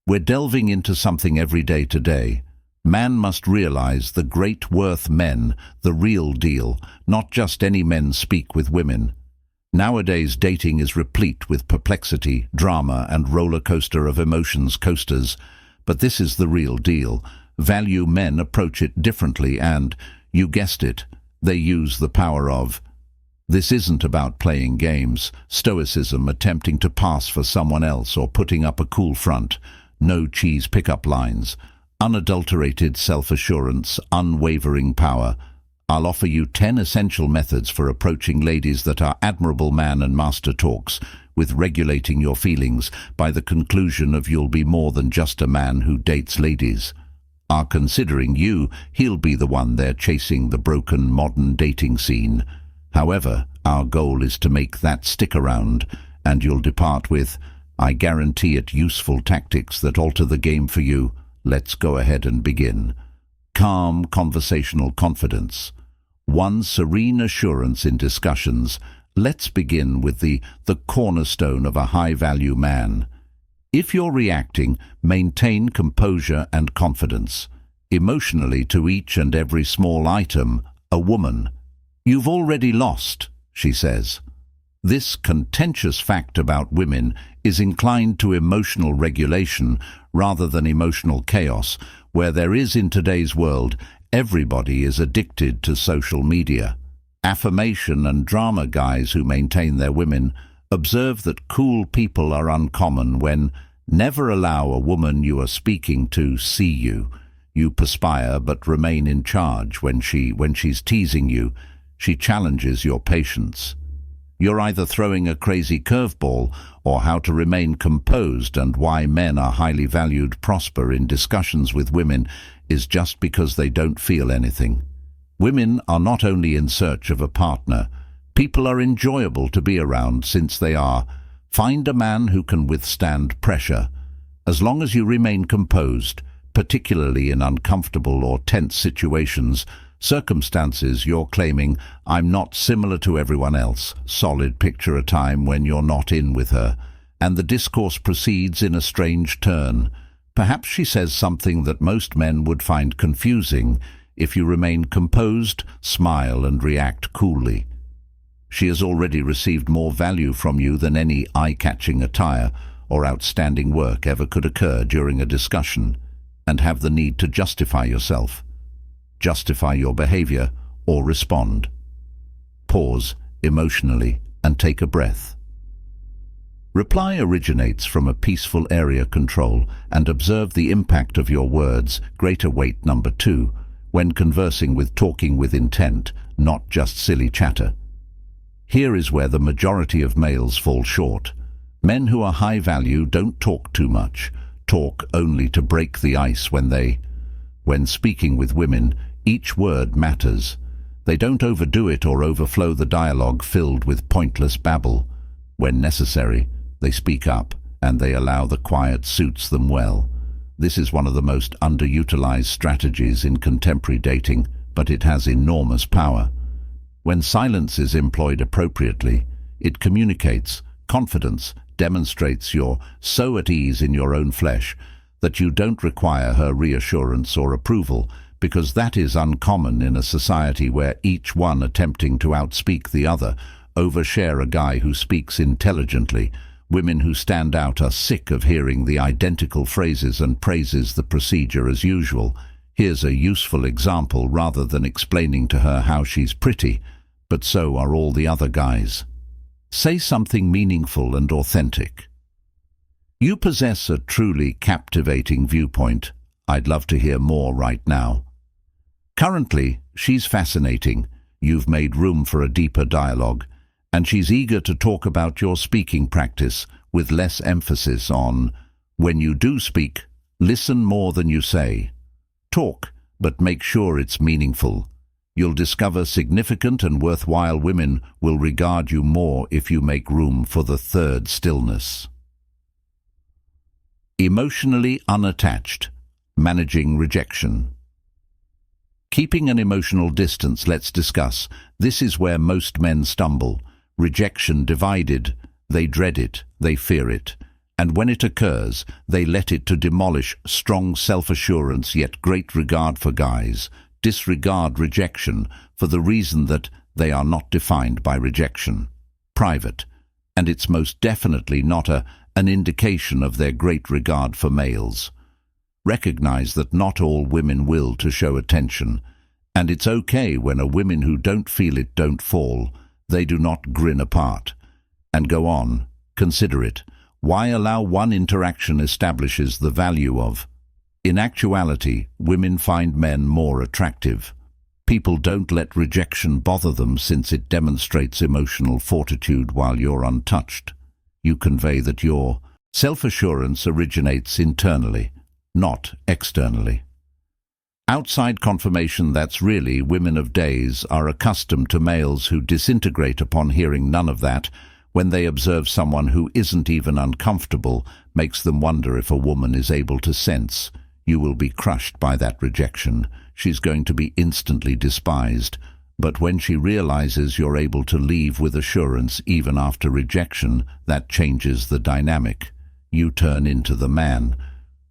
We're delving into something every day today. Man must realize the great worth men, the real deal, not just any men speak with women. Nowadays dating is replete with perplexity, drama and roller coaster of emotions coasters. But this is the real deal. Value men approach it differently and, you guessed it, they use the power of. This isn't about playing games, stoicism attempting to pass for someone else or putting up a cool front. No cheese pickup lines. Unadulterated self-assurance, unwavering power. I'll offer you 10 essential methods for approaching ladies that are admirable man and master talks, with regulating your feelings by the conclusion of you'll be more than just a man who dates ladies. Are considering you, he'll be the one they're chasing the broken modern dating scene. However, our goal is to make that stick around, and you'll depart with, I guarantee it, useful tactics that alter the game for you. Let's go ahead and begin. Calm conversational confidence. One serene assurance in discussions. Let's begin with the cornerstone of a high-value man. If you're reacting, maintain composure and confidence. Emotionally to each and every small item, a woman. You've already lost, she says. This contentious fact about women is inclined to emotional regulation rather than emotional chaos, where there is in today's world. Everybody is addicted to social media. Affirmation and drama guys who maintain their women observe that cool people are uncommon when never allow a woman you are speaking to see you. You perspire but remain in charge when she's teasing you. She challenges your patience. You're either throwing a crazy curveball or how to remain composed, and why men are highly valued prosper in discussions with women is just because they don't feel anything. Women are not only in search of a partner, people are enjoyable to be around since they are. Find a man who can withstand pressure. As long as you remain composed, particularly in uncomfortable or tense circumstances you're claiming, I'm not similar to everyone else. Solid picture a time when you're not in with her, and the discourse proceeds in a strange turn. Perhaps she says something that most men would find confusing. If you remain composed, smile and react coolly. She has already received more value from you than any eye-catching attire or outstanding work ever could occur during a discussion, and have the need to justify yourself. Justify your behavior or respond. Pause emotionally and take a breath. Reply originates from a peaceful area control, and observe the impact of your words, greater weight number 2, when conversing with talking with intent, not just silly chatter. Here is where the majority of males fall short. Men who are high value don't talk too much, talk only to break the ice when speaking with women, each word matters. They don't overdo it or overflow the dialogue filled with pointless babble. When necessary, they speak up, and they allow the quiet suits them well. This is one of the most underutilized strategies in contemporary dating, but it has enormous power. When silence is employed appropriately, it communicates confidence, demonstrates you're so at ease in your own flesh that you don't require her reassurance or approval, because that is uncommon in a society where each one attempting to outspeak the other. Overshare a guy who speaks intelligently. Women who stand out are sick of hearing the identical phrases and praises the procedure as usual. Here's a useful example rather than explaining to her how she's pretty, but so are all the other guys. Say something meaningful and authentic. You possess a truly captivating viewpoint. I'd love to hear more right now. Currently, she's fascinating. You've made room for a deeper dialogue, and she's eager to talk about your speaking practice with less emphasis on, when you do speak, listen more than you say. Talk, but make sure it's meaningful. You'll discover significant and worthwhile women will regard you more if you make room for the third stillness. Emotionally unattached. Managing rejection. Keeping an emotional distance, let's discuss. This is where most men stumble. Rejection divided. They dread it. They fear it. and when it occurs, they let it to demolish strong self-assurance yet great regard for guys, disregard rejection for the reason that they are not defined by rejection. Private, and it's most definitely not an indication of their great regard for males. Recognize that not all women will to show attention, and it's okay when a women who don't feel it don't fall, they do not grin apart. And go on, consider it. Why allow one interaction establishes the value of? In actuality, women find men more attractive. People don't let rejection bother them since it demonstrates emotional fortitude while you're untouched. You convey that your self-assurance originates internally, not externally. Outside confirmation that's really women of days are accustomed to males who disintegrate upon hearing none of that. When they observe someone who isn't even uncomfortable, makes them wonder if a woman is able to sense. You will be crushed by that rejection. She's going to be instantly despised. But when she realizes you're able to leave with assurance even after rejection, that changes the dynamic. You turn into the man.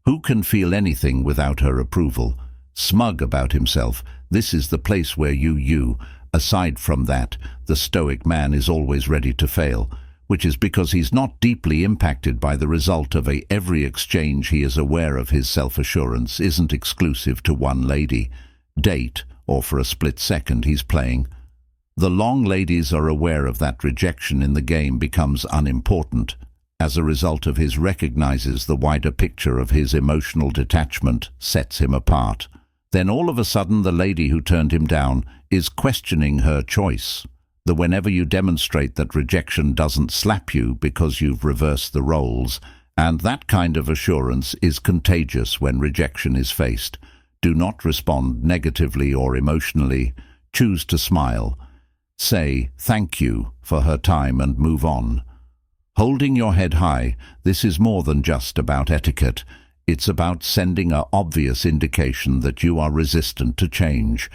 Who can feel anything without her approval? Smug about himself, this is the place where you. Aside from that, the Stoic man is always ready to fail, which is because he's not deeply impacted by the result of every exchange. He is aware of his self-assurance isn't exclusive to one lady, date, or for a split second he's playing. The long ladies are aware of that rejection in the game becomes unimportant. As a result of his recognizes the wider picture of his emotional detachment sets him apart. Then all of a sudden the lady who turned him down is questioning her choice. Whenever you demonstrate that rejection doesn't slap you because you've reversed the roles, and that kind of assurance is contagious when rejection is faced. Do not respond negatively or emotionally. Choose to smile. Say thank you for her time and move on. Holding your head high, this is more than just about etiquette. It's about sending an obvious indication that you are resistant to change.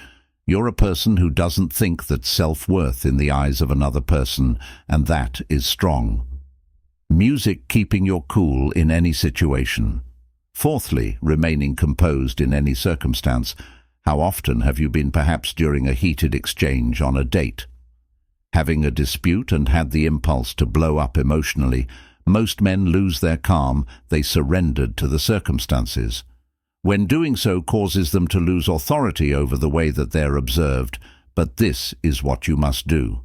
You're a person who doesn't think that self-worth in the eyes of another person, and that is strong. Music keeping your cool in any situation. Fourthly, remaining composed in any circumstance. How often have you been perhaps during a heated exchange on a date? Having a dispute and had the impulse to blow up emotionally, most men lose their calm, they surrendered to the circumstances. When doing so causes them to lose authority over the way that they're observed, but this is what you must do.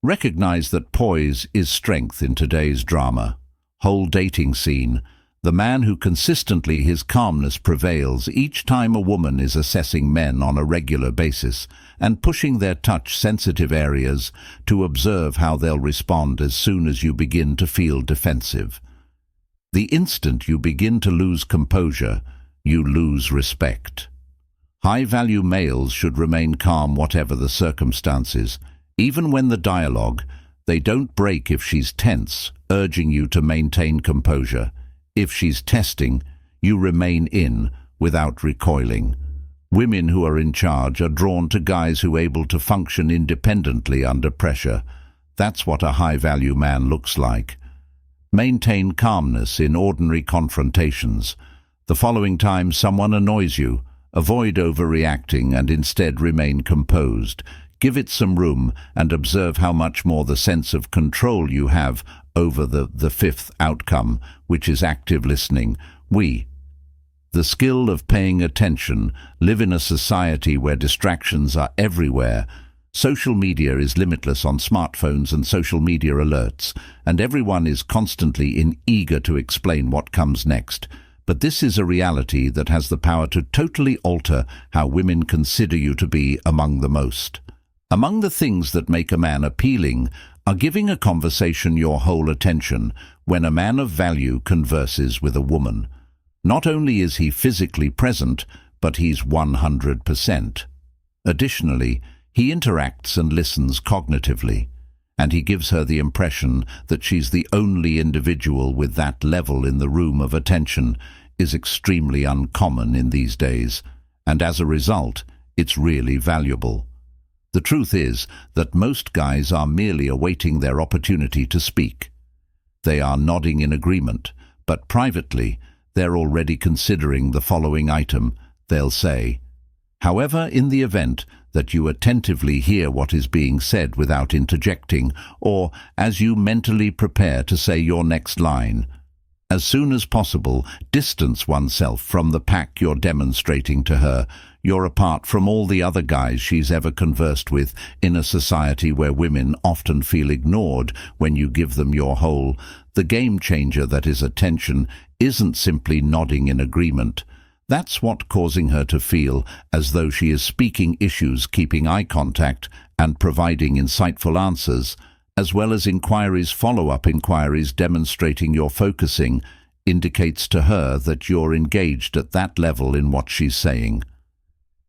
Recognize that poise is strength in today's drama. Whole dating scene. The man who consistently his calmness prevails each time a woman is assessing men on a regular basis and pushing their touch-sensitive areas to observe how they'll respond as soon as you begin to feel defensive. The instant you begin to lose composure, you lose respect. High-value males should remain calm whatever the circumstances. Even when the dialogue, they don't break if she's tense, urging you to maintain composure. If she's testing, you remain in without recoiling. Women who are in charge are drawn to guys who are able to function independently under pressure. That's what a high-value man looks like. Maintain calmness in ordinary confrontations. The following time someone annoys you, avoid overreacting and instead remain composed. Give it some room and observe how much more the sense of control you have over the fifth outcome, which is active listening. The skill of paying attention, live in a society where distractions are everywhere. Social media is limitless on smartphones and social media alerts, and everyone is constantly eager to explain what comes next. But this is a reality that has the power to totally alter how women consider you to be among the most. Among the things that make a man appealing are giving a conversation your whole attention when a man of value converses with a woman. Not only is he physically present, but he's 100%. Additionally, he interacts and listens cognitively, and he gives her the impression that she's the only individual with that level in the room of attention is extremely uncommon in these days, and as a result, it's really valuable. The truth is that most guys are merely awaiting their opportunity to speak. they are nodding in agreement, but privately, they're already considering the following item. They'll say, "However, in the event that you attentively hear what is being said without interjecting, or as you mentally prepare to say your next line, as soon as possible, distance oneself from the pack you're demonstrating to her. You're apart from all the other guys she's ever conversed with in a society where women often feel ignored when you give them your whole. The game changer that is attention isn't simply nodding in agreement. That's what causing her to feel as though she is speaking issues, keeping eye contact and providing insightful answers, as well as inquiries, follow-up inquiries demonstrating your focusing, indicates to her that you're engaged at that level in what she's saying.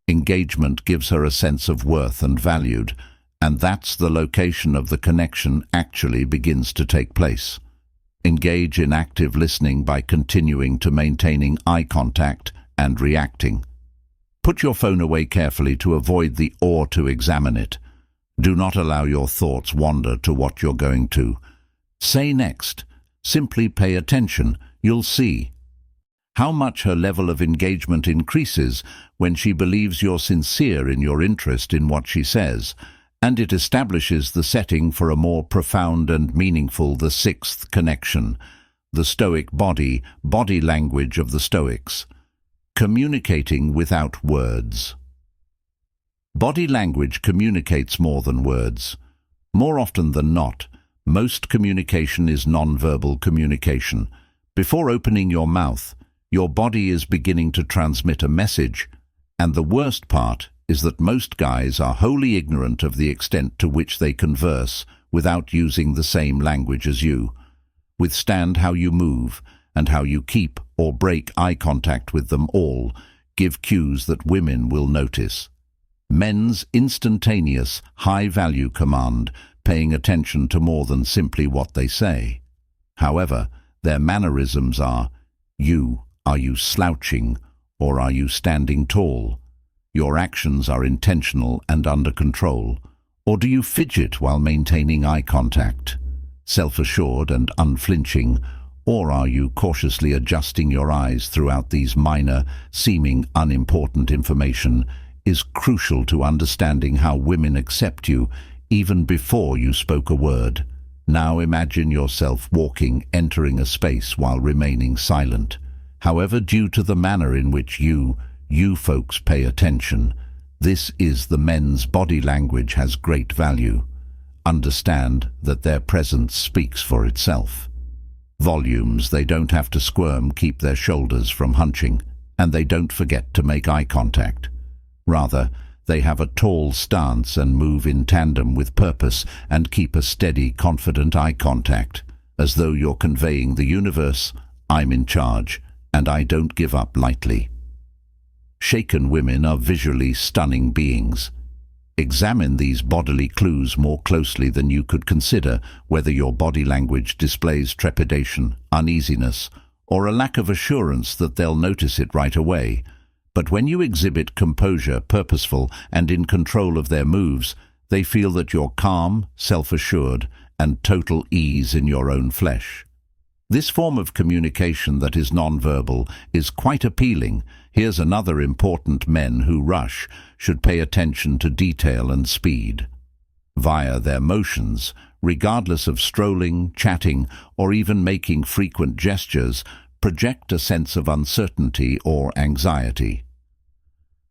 Engagement gives her a sense of worth and valued, and that's the location of the connection actually begins to take place. Engage in active listening by continuing to maintaining eye contact and reacting. Put your phone away carefully to avoid the or to examine it. Do not allow your thoughts wander to what you're going to say next. Simply pay attention. You'll see how much her level of engagement increases when she believes you're sincere in your interest in what she says, and it establishes the setting for a more profound and meaningful, the sixth connection, the Stoic body language of the Stoics. Communicating without words. Body language communicates more than words. More often than not, most communication is non-verbal communication. Before opening your mouth, your body is beginning to transmit a message, and the worst part is that most guys are wholly ignorant of the extent to which they converse without using the same language as you. Withstand how you move and how you keep or break eye contact with them all give cues that women will notice. Men's instantaneous, high-value command, paying attention to more than simply what they say. However, their mannerisms are, are you slouching or are you standing tall? Your actions are intentional and under control, or do you fidget while maintaining eye contact? Self-assured and unflinching, or are you cautiously adjusting your eyes throughout these minor, seeming unimportant information is crucial to understanding how women accept you even before you spoke a word. Now imagine yourself entering a space while remaining silent. However, due to the manner in which you folks pay attention, this is the men's body language has great value. Understand that their presence speaks for itself. Volumes, they don't have to squirm, keep their shoulders from hunching, and they don't forget to make eye contact. Rather, they have a tall stance and move in tandem with purpose and keep a steady, confident eye contact, as though you're conveying the universe, I'm in charge, and I don't give up lightly. Shaken women are visually stunning beings. Examine these bodily clues more closely than you could consider whether your body language displays trepidation, uneasiness, or a lack of assurance that they'll notice it right away. But when you exhibit composure, purposeful, and in control of their moves, they feel that you're calm, self-assured, and total ease in your own flesh. This form of communication that is non-verbal is quite appealing. Here's another important: men who rush should pay attention to detail and speed. Via their motions, regardless of strolling, chatting, or even making frequent gestures, project a sense of uncertainty or anxiety.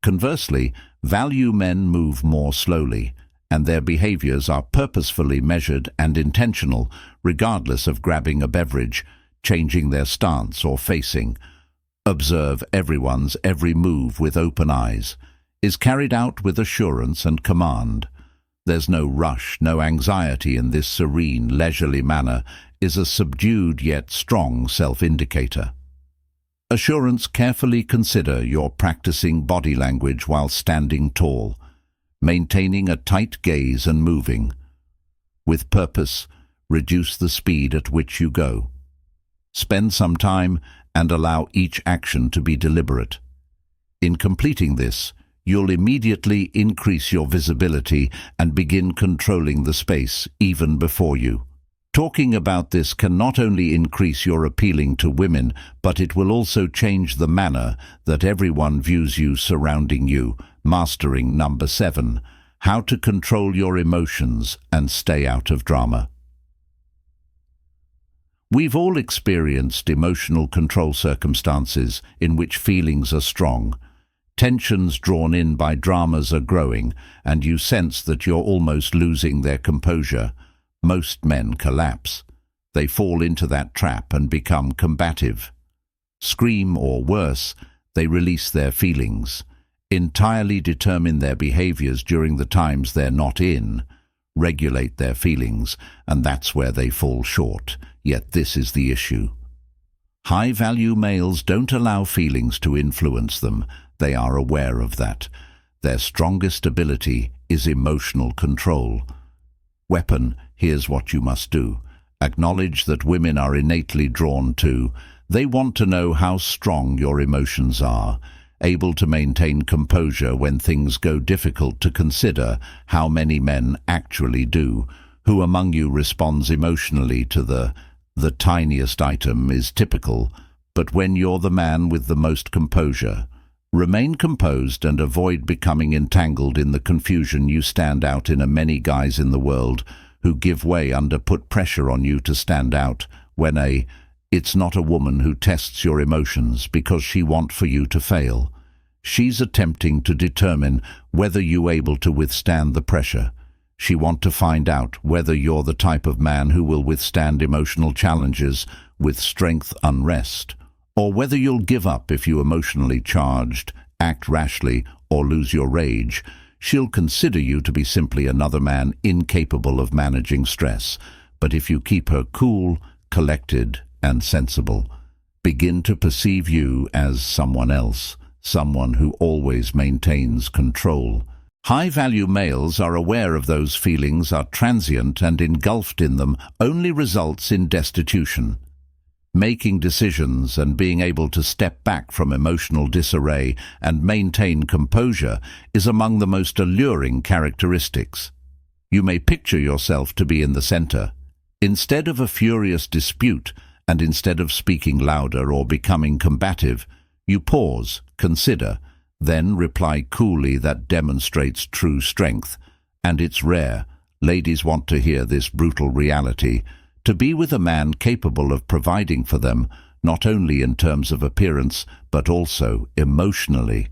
Conversely, value men move more slowly, and their behaviors are purposefully measured and intentional, regardless of grabbing a beverage, changing their stance, or facing. Observe everyone's every move with open eyes, is carried out with assurance and command. There's no rush, no anxiety in this serene, leisurely manner, is a subdued yet strong self-indicator. Assurance: carefully consider your practicing body language while standing tall, maintaining a tight gaze and moving. With purpose, reduce the speed at which you go. Spend some time and allow each action to be deliberate. In completing this, you'll immediately increase your visibility and begin controlling the space even before you Talking about this can not only increase your appealing to women, but it will also change the manner that everyone views you surrounding you. Mastering number 7. How to control your emotions and stay out of drama. We've all experienced emotional control circumstances in which feelings are strong. Tensions drawn in by dramas are growing, and you sense that you're almost losing their composure. Most men collapse. They fall into that trap and become combative. Scream, or worse, they release their feelings, entirely determine their behaviors during the times they're not in, regulate their feelings, and that's where they fall short. Yet this is the issue. High-value males don't allow feelings to influence them. They are aware of that. Their strongest ability is emotional control. Weapon, here's what you must do. Acknowledge that women are innately drawn to. They want to know how strong your emotions are. Able to maintain composure when things go difficult. To consider how many men actually do. Who among you responds emotionally to the tiniest item is typical, but when you're the man with the most composure, remain composed and avoid becoming entangled in the confusion. You stand out in many guys in the world who give way under put pressure on you to stand out when it's not a woman who tests your emotions because she wants for you to fail. She's attempting to determine whether you're able to withstand the pressure. She wants to find out whether you're the type of man who will withstand emotional challenges with strength unrest, or whether you'll give up if you emotionally charged, act rashly, or lose your rage. She'll consider you to be simply another man incapable of managing stress. But if you keep her cool, collected, and sensible, begin to perceive you as someone else, someone who always maintains control. High-value males are aware of those feelings are transient, and engulfed in them only results in destitution. Making decisions and being able to step back from emotional disarray and maintain composure is among the most alluring characteristics. You may picture yourself to be in the center. Instead of a furious dispute, and instead of speaking louder or becoming combative, you pause, consider, then reply coolly. That demonstrates true strength, and it's rare. Ladies want to hear this brutal reality. To be with a man capable of providing for them, not only in terms of appearance, but also emotionally.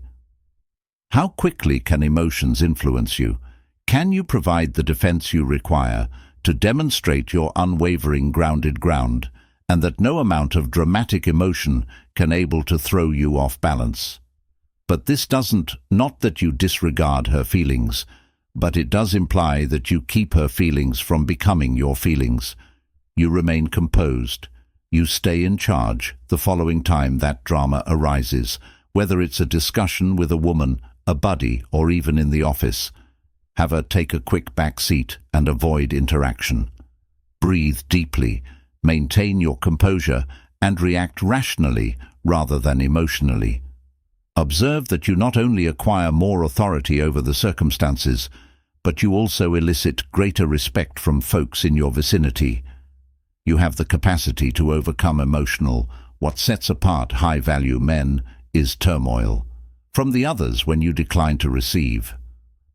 How quickly can emotions influence you? Can you provide the defense you require to demonstrate your unwavering grounded ground, and that no amount of dramatic emotion can able to throw you off balance? But this not that you disregard her feelings, but it does imply that you keep her feelings from becoming your feelings. You remain composed. You stay in charge the following time that drama arises, whether it's a discussion with a woman, a buddy, or even in the office. Have her take a quick back seat and avoid interaction. Breathe deeply, maintain your composure, and react rationally rather than emotionally. Observe that you not only acquire more authority over the circumstances, but you also elicit greater respect from folks in your vicinity. You have the capacity to overcome emotional. What sets apart high-value men is turmoil from the others when you decline to receive.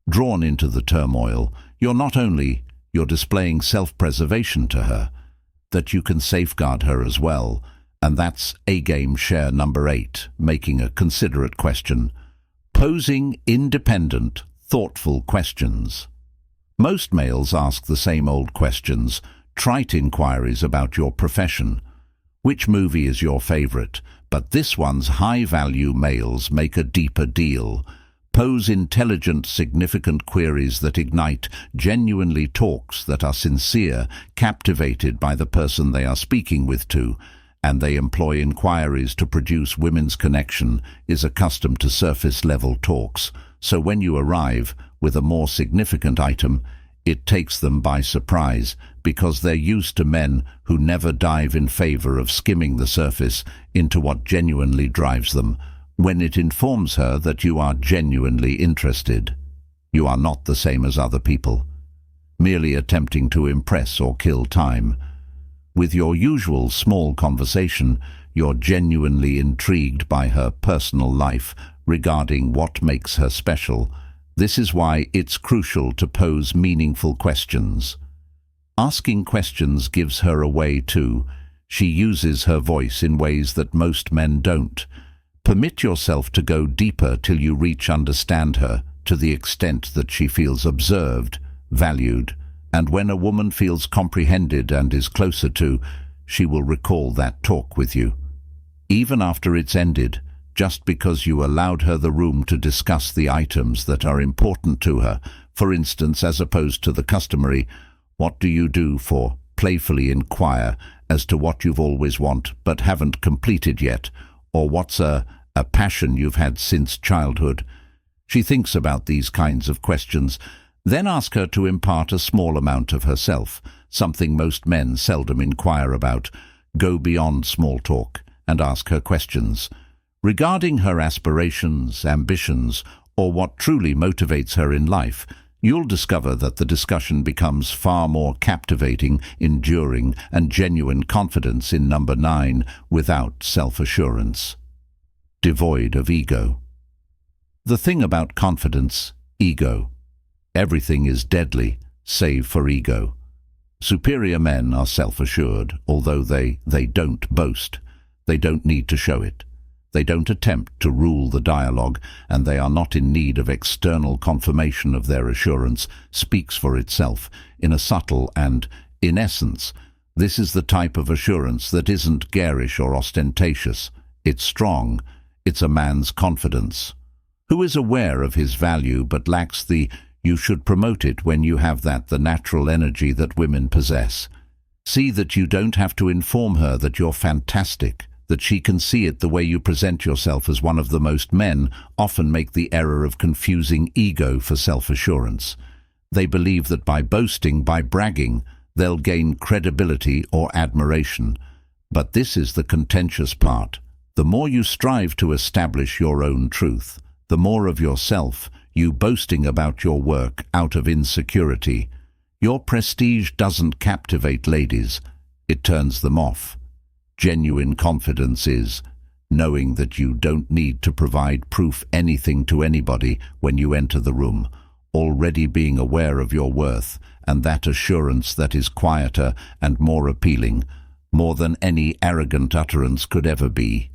Drawn into the turmoil, you're displaying self-preservation to her, that you can safeguard her as well. And that's A-game share number 8, making a considerate question. Posing independent, thoughtful questions. Most males ask the same old questions, trite inquiries about your profession. Which movie is your favorite? But this one's high-value males make a deeper deal. Pose intelligent, significant queries that ignite genuinely talks that are sincere, captivated by the person they are speaking with too. And they employ inquiries to produce women's connection, is accustomed to surface-level talks. So when you arrive with a more significant item, it takes them by surprise, because they're used to men who never dive in favor of skimming the surface into what genuinely drives them. When it informs her that you are genuinely interested, you are not the same as other people, merely attempting to impress or kill time. With your usual small conversation, you're genuinely intrigued by her personal life regarding what makes her special. This is why it's crucial to pose meaningful questions. Asking questions gives her away too. She uses her voice in ways that most men don't. Permit yourself to go deeper till you understand her, to the extent that she feels observed, valued, and when a woman feels comprehended and is closer to, she will recall that talk with you. Even after it's ended, just because you allowed her the room to discuss the items that are important to her, for instance, as opposed to the customary, "What do you do for?" playfully inquire as to what you've always want but haven't completed yet, or what's a passion you've had since childhood. She thinks about these kinds of questions. Then ask her to impart a small amount of herself, something most men seldom inquire about. Go beyond small talk and ask her questions. Regarding her aspirations, ambitions, or what truly motivates her in life, you'll discover that the discussion becomes far more captivating, enduring, and genuine confidence in number 9 without self-assurance. Devoid of ego. The thing about confidence, ego. Everything is deadly, save for ego. Superior men are self-assured, although they don't boast. They don't need to show it. They don't attempt to rule the dialogue, and they are not in need of external confirmation of their assurance. Speaks for itself, in a subtle and, in essence, this is the type of assurance that isn't garish or ostentatious. It's strong. It's a man's confidence, who is aware of his value but lacks the "you should promote it when you have that" the natural energy that women possess. See that you don't have to inform her that you're fantastic, that she can see it the way you present yourself as one of the most men often make the error of confusing ego for self-assurance. They believe that by boasting, by bragging, they'll gain credibility or admiration. But this is the contentious part. The more you strive to establish your own truth, the more of yourself, you boasting about your work out of insecurity. Your prestige doesn't captivate ladies, it turns them off. Genuine confidence is knowing that you don't need to provide proof anything to anybody when you enter the room, already being aware of your worth, and that assurance that is quieter and more appealing, more than any arrogant utterance could ever be.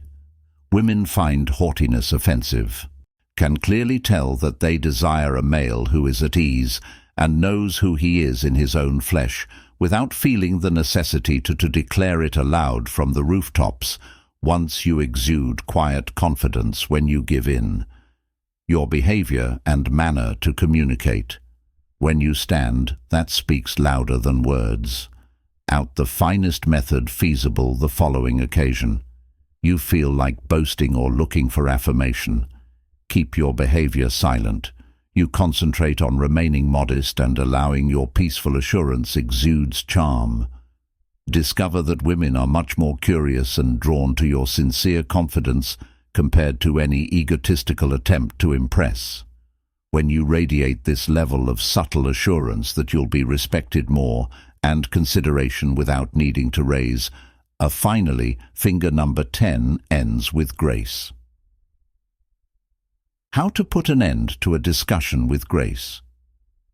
Women find haughtiness offensive, can clearly tell that they desire a male who is at ease and knows who he is in his own flesh, without feeling the necessity to declare it aloud from the rooftops. Once you exude quiet confidence when you give in. Your behavior and manner to communicate. When you stand, that speaks louder than words. Out the finest method feasible the following occasion. You feel like boasting or looking for affirmation. Keep your behavior silent. You concentrate on remaining modest and allowing your peaceful assurance exudes charm. Discover that women are much more curious and drawn to your sincere confidence compared to any egotistical attempt to impress. When you radiate this level of subtle assurance that you'll be respected more and consideration without needing to raise. Finally, finger number 10 ends with grace. How to put an end to a discussion with grace.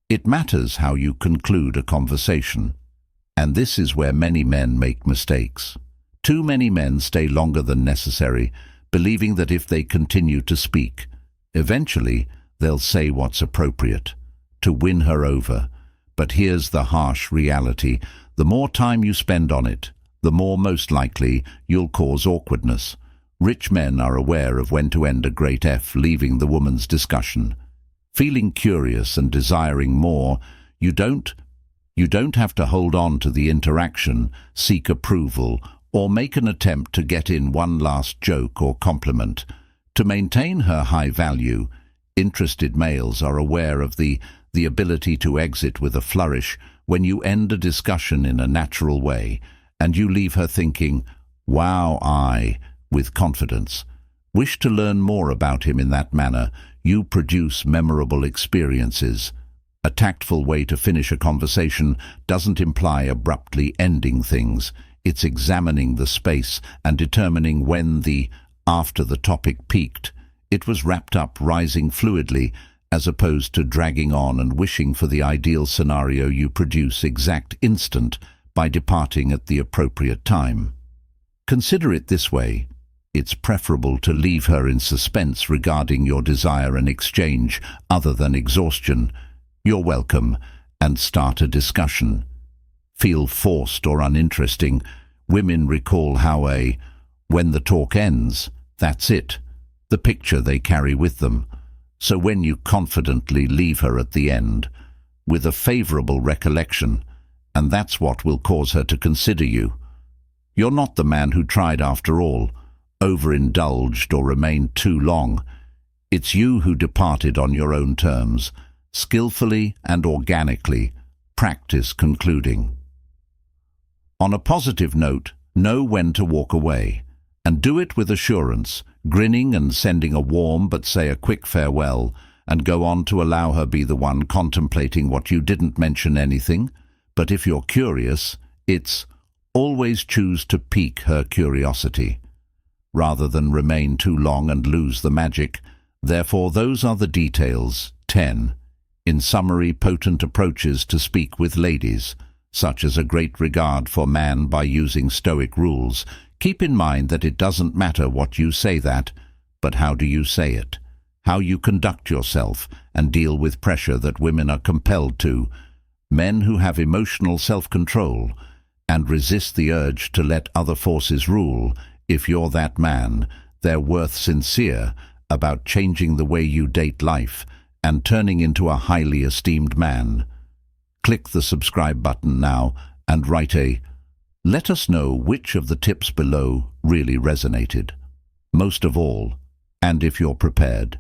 It matters how you conclude a conversation, and this is where many men make mistakes. Too many men stay longer than necessary, believing that if they continue to speak, eventually they'll say what's appropriate, to win her over. But here's the harsh reality. The more time you spend on it, the more most likely you'll cause awkwardness. Rich men are aware of when to end a great F, leaving the woman's discussion. Feeling curious and desiring more, you don't have to hold on to the interaction, seek approval, or make an attempt to get in one last joke or compliment. To maintain her high value, interested males are aware of the ability to exit with a flourish when you end a discussion in a natural way, and you leave her thinking, "Wow, with confidence." Wish to learn more about him in that manner, you produce memorable experiences. A tactful way to finish a conversation doesn't imply abruptly ending things. It's examining the space and determining when after the topic peaked, it was wrapped up, rising fluidly, as opposed to dragging on and wishing for the ideal scenario you produce exact instant by departing at the appropriate time. Consider it this way. It's preferable to leave her in suspense regarding your desire and exchange other than exhaustion. You're welcome, and start a discussion. Feel forced or uninteresting. Women recall how when the talk ends, that's it, the picture they carry with them. So when you confidently leave her at the end, with a favorable recollection, and that's what will cause her to consider you. You're not the man who tried after all, overindulged or remained too long. It's you who departed on your own terms, skillfully and organically. Practice concluding. On a positive note, know when to walk away, and do it with assurance, grinning and sending a warm but say a quick farewell, and go on to allow her be the one contemplating what you didn't mention anything. But if you're curious, it's always choose to pique her curiosity, rather than remain too long and lose the magic. Therefore, those are the details. 10. In summary, potent approaches to speak with ladies, such as a great regard for man by using Stoic rules. Keep in mind that it doesn't matter what you say but how do you say it, how you conduct yourself and deal with pressure that women are compelled to. Men who have emotional self-control and resist the urge to let other forces rule. If you're that man, they're worth sincere about changing the way you date life and turning into a highly esteemed man. Click the subscribe button now and write let us know which of the tips below really resonated. Most of all, and if you're prepared.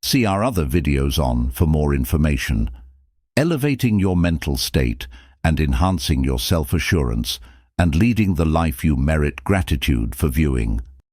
See our other videos for more information. Elevating your mental state and enhancing your self-assurance and leading the life you merit. Gratitude for viewing.